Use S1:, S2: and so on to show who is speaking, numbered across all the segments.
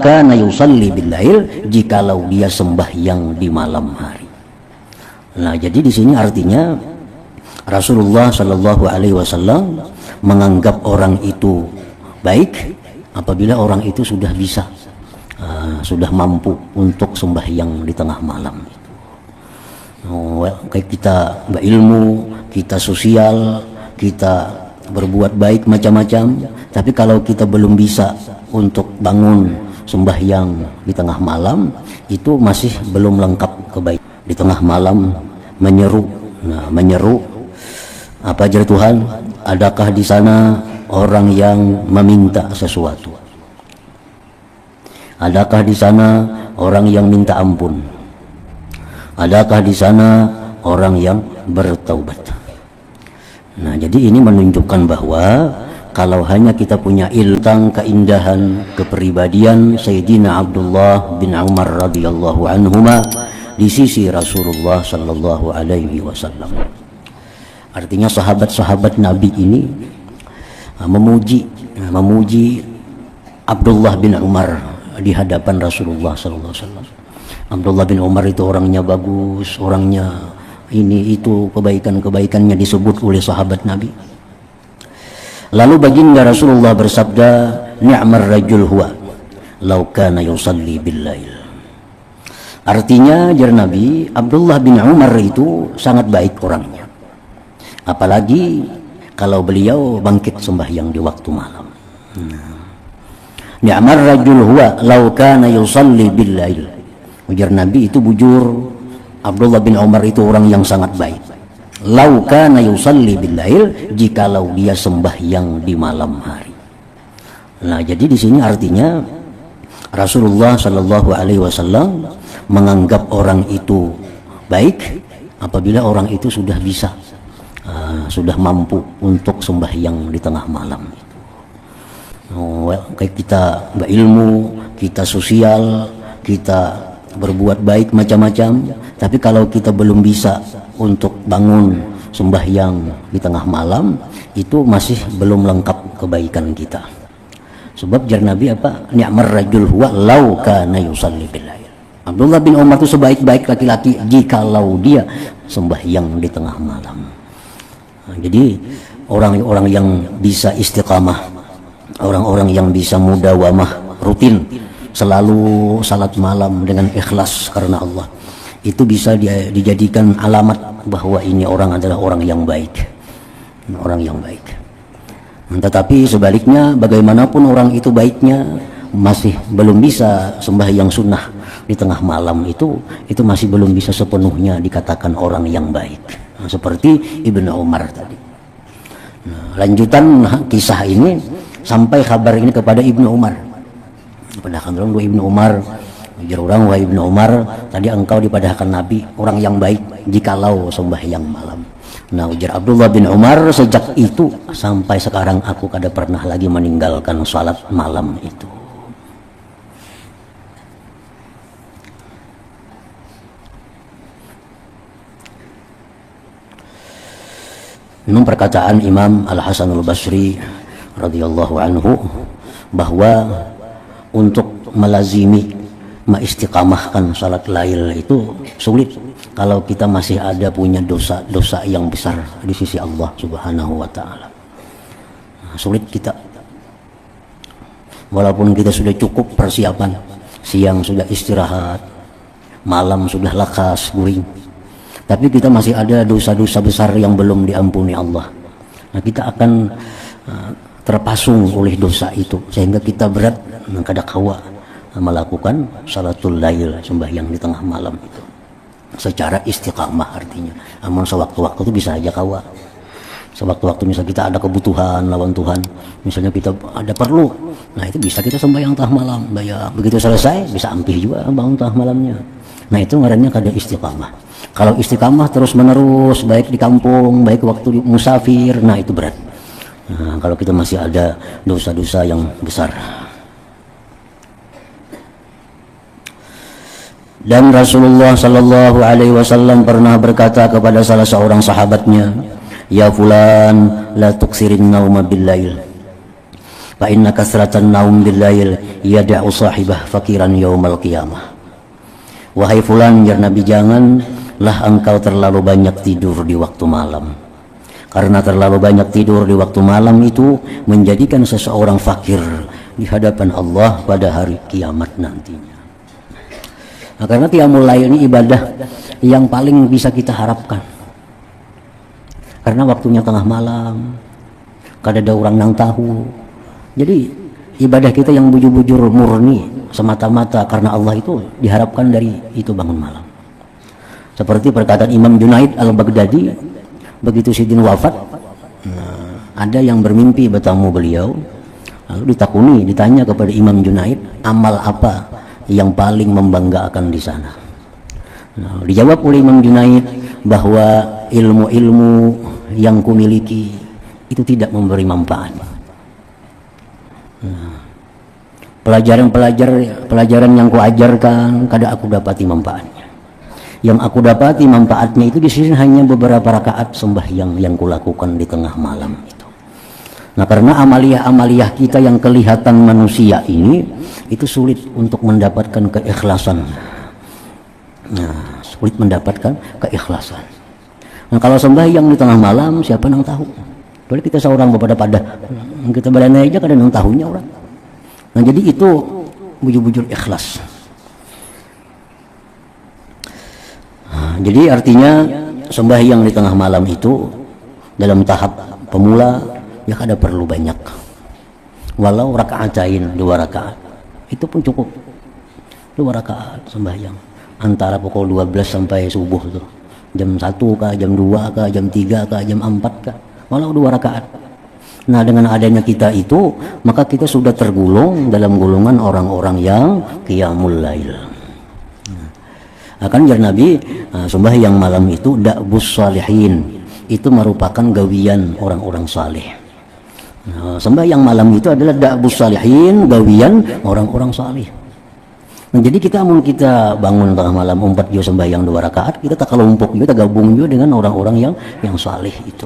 S1: kana yusalli bil lail, jikalau dia sembahyang di malam hari. Nah, jadi di sini artinya Rasulullah Shallallahu Alaihi Wasallam menganggap orang itu baik apabila orang itu sudah bisa, sudah mampu untuk sembahyang di tengah malam. Kayak kita berilmu, kita sosial, kita berbuat baik macam-macam, tapi kalau kita belum bisa untuk bangun sembahyang di tengah malam, itu masih belum lengkap kebaikan. Di tengah malam menyeru, apa ajar Tuhan? Adakah di sana orang yang meminta sesuatu? Adakah di sana orang yang minta ampun? Adakah di sana orang yang bertaubat? Nah, jadi ini menunjukkan bahwa kalau hanya kita punya ilmu tentang keindahan kepribadian Sayyidina Abdullah bin Umar radhiyallahu anhuma di sisi Rasulullah sallallahu alaihi wasallam. Artinya sahabat-sahabat Nabi ini memuji Abdullah bin Umar di hadapan Rasulullah sallallahu alaihi wasallam. Abdullah bin Umar itu orangnya bagus, orangnya ini itu, kebaikan-kebaikannya disebut oleh sahabat Nabi. Lalu baginda Rasulullah bersabda, ni'mar rajul huwa law kana yusalli bil lail. Artinya jar Nabi, Abdullah bin Umar itu sangat baik orangnya, apalagi kalau beliau bangkit sembahyang di waktu malam. Ni'mar rajul huwa law kana yusalli bil lail. Ujar Nabi itu bujur, Abdullah bin Umar itu orang yang sangat baik. Law kana yusalli bil lail, jikalau dia sembahyang di malam hari. Nah, jadi di sini artinya Rasulullah Shallallahu Alaihi Wasallam menganggap orang itu baik apabila orang itu sudah bisa, sudah mampu untuk sembahyang di tengah malam. Kayak kita berilmu, kita sosial, kita berbuat baik macam-macam, tapi kalau kita belum bisa untuk bangun sembahyang di tengah malam, itu masih belum lengkap kebaikan kita. Sebab jar Nabi apa? Ni'mar rajul huwa law kana yusalli bil lail. Abdullah bin Umar itu sebaik-baik laki-laki jikalau dia sembahyang di tengah malam. Nah, jadi orang-orang yang bisa istiqamah, orang-orang yang bisa mudawamah rutin selalu salat malam dengan ikhlas karena Allah, itu bisa dijadikan alamat bahwa ini orang adalah orang yang baik, orang yang baik. Tetapi sebaliknya, bagaimanapun orang itu baiknya, masih belum bisa sembahyang sunnah di tengah malam, itu masih belum bisa sepenuhnya dikatakan orang yang baik. Nah, seperti Ibnu Umar tadi. Nah, lanjutan kisah ini sampai kabar ini kepada Ibnu Umar. Padahkan orang Ibnu Umar, ujar orang, wahai Ibnu Umar, tadi engkau dipadahkan Nabi orang yang baik jikalau sembahyang malam. Nah, ujar Abdullah bin Umar, sejak itu sampai sekarang aku kada pernah lagi meninggalkan salat malam itu. Ini perkataan Imam Al-Hasan Al-Basri radhiyallahu anhu bahwa untuk melazimi, mengistiqamahkan salat lail itu sulit kalau kita masih ada punya dosa-dosa yang besar di sisi Allah Subhanahu wa taala. Sulit kita. Walaupun kita sudah cukup persiapan, siang sudah istirahat, malam sudah lekas guring, tapi kita masih ada dosa-dosa besar yang belum diampuni Allah. Nah, kita akan terpasung oleh dosa itu sehingga kita berat kada kawa melakukan salatul lail, sembahyang di tengah malam itu secara istiqamah. Artinya namun sewaktu-waktu itu bisa aja kawa, sewaktu-waktu misalnya kita ada kebutuhan lawan Tuhan, misalnya kita ada perlu, nah itu bisa kita sembahyang tengah malam, begitu selesai bisa ampih juga bangun tengah malamnya. Nah, itu ngarannya kada istiqamah. Kalau istiqamah terus menerus, baik di kampung, baik waktu musafir, nah itu berat. Nah, kalau kita masih ada dosa-dosa yang besar. Dan Rasulullah Sallallahu Alaihi Wasallam pernah berkata kepada salah seorang sahabatnya, ya fulan la tuksirin nauma bil lail, fa inna kasratan naum bil lail yad'u sahibah fakiran yaumal qiyamah. Wahai fulan, jar Nabi, janganlah engkau terlalu banyak tidur di waktu malam, karena terlalu banyak tidur di waktu malam itu menjadikan seseorang fakir di hadapan Allah pada hari kiamat nantinya. Nah, karena qiyamul lail ini ibadah yang paling bisa kita harapkan, karena waktunya tengah malam, kada ada orang nang tahu. Jadi ibadah kita yang bujur-bujur murni semata-mata karena Allah itu diharapkan dari itu bangun malam. Seperti perkataan Imam Junaid al-Baghdadi, begitu Sidin wafat, ada yang bermimpi bertemu beliau, lalu ditanya kepada Imam Junaid, amal apa yang paling membanggakan di sana? Nah, dijawab oleh Imam Junaid bahwa ilmu-ilmu yang kumiliki itu tidak memberi manfaat. Nah, pelajaran yang kuajarkan kada aku dapati manfaatnya. Yang aku dapati manfaatnya itu di sini hanya beberapa rakaat sembahyang yang kulakukan di tengah malam itu. Nah, karena amaliyah kita yang kelihatan manusia ini itu sulit untuk mendapatkan keikhlasan. Nah, sulit mendapatkan keikhlasan. Nah, kalau sembahyang di tengah malam, siapa yang tahu? Kalau kita seorang pada kita berani aja kadang yang tahunya orang. Nah, jadi itu bujur-bujur ikhlas. Nah, jadi artinya sembahyang di tengah malam itu dalam tahap pemula ya kada perlu banyak. Walau rakaatain 2 rakaat itu pun cukup. 2 rakaat sembahyang antara pukul 12 sampai subuh tuh. Jam 1 kah, jam 2 kah, jam 3 kah, jam 4 kah. Walau 2 rakaat. Nah, dengan adanya kita itu, maka kita sudah tergolong dalam golongan orang-orang yang qiyamul lail. Akan jar Nabi, sembahyang malam itu da'bus salihin, itu merupakan gawian orang-orang saleh. Nah, sembahyang malam itu adalah da'bus salihin, gawian orang-orang saleh. Nah, jadi kita bangun tengah malam umpat jo sembahyang 2 rakaat, kita tak kelompok jo, tak gabung jo dengan orang-orang yang saleh itu.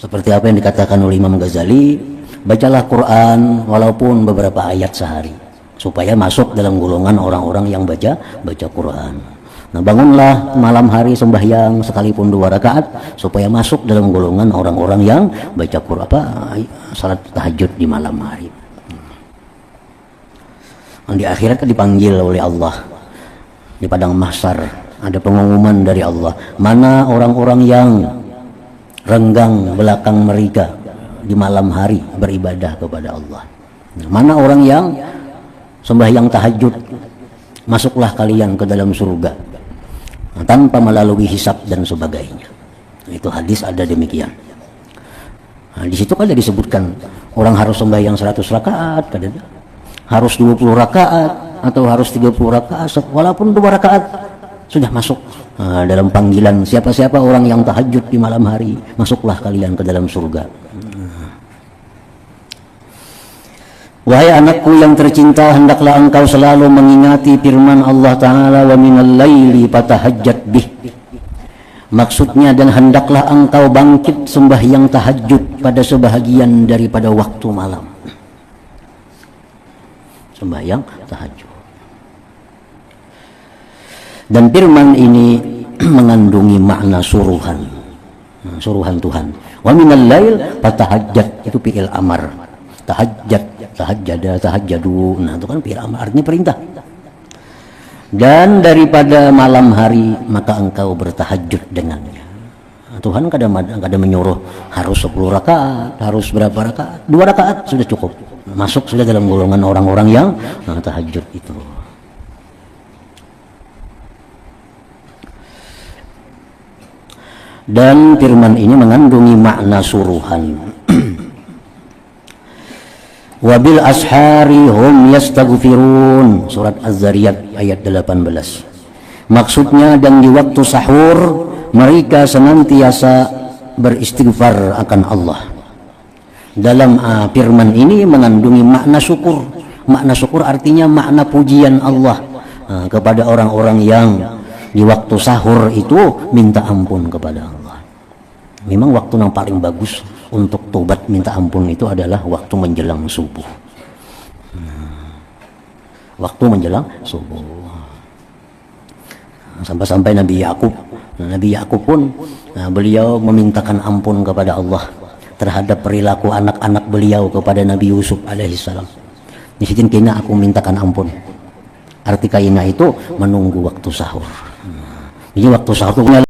S1: Seperti apa yang dikatakan oleh Imam Ghazali, bacalah Quran walaupun beberapa ayat sehari, supaya masuk dalam golongan orang-orang yang baca Quran. Nah, bangunlah malam hari sembahyang sekalipun 2 rakaat, supaya masuk dalam golongan orang-orang yang baca Quran, salat tahajud di malam hari. Di akhirat kan dipanggil oleh Allah di padang mahsyar, ada pengumuman dari Allah, mana orang-orang yang renggang belakang mereka di malam hari beribadah kepada Allah. Mana orang yang sembahyang tahajud, masuklah kalian ke dalam surga tanpa melalui hisab dan sebagainya. Itu hadis ada demikian. Nah, di situ kan disebutkan orang harus sembahyang 100 rakaat, harus 20 rakaat atau harus 30 rakaat, walaupun 2 rakaat sudah masuk dalam panggilan siapa-siapa orang yang tahajud di malam hari, masuklah kalian ke dalam surga. Wahai anakku yang tercinta, hendaklah engkau selalu mengingati firman Allah Ta'ala, wa minal laili fatahajjat bih. Maksudnya, dan hendaklah engkau bangkit sembahyang tahajud pada sebahagian daripada waktu malam. Sembahyang tahajud. Dan firman ini mengandungi makna suruhan Tuhan. Wa minal lail fatahajjat, itu fi'il amar. Tahajjadu. Nah, itu kan fi'il amar, artinya perintah. Dan daripada malam hari maka engkau bertahajud dengannya. Tuhan kadang menyuruh harus 10 rakaat, harus berapa rakaat? 2 rakaat sudah cukup. Masuk sudah dalam golongan orang-orang yang tahajud itu. Dan firman ini mengandungi makna suruhan. Wabil ashari hum yastaghfirun, surat Az-Zariyat ayat 18. Maksudnya, dan di waktu sahur mereka senantiasa beristighfar akan Allah. Dalam firman ini mengandungi makna syukur. Makna syukur artinya makna pujian Allah kepada orang-orang yang di waktu sahur itu minta ampun kepada Allah. Memang waktu yang paling bagus untuk tobat minta ampun itu adalah waktu menjelang subuh. Waktu menjelang subuh. Sampai-sampai Nabi Yakub pun beliau memintakan ampun kepada Allah terhadap perilaku anak-anak beliau kepada Nabi Yusuf alaihissalam. Di situ kena aku mintakan ampun. Arti kaina itu menunggu waktu sahur. Jadi waktu sahur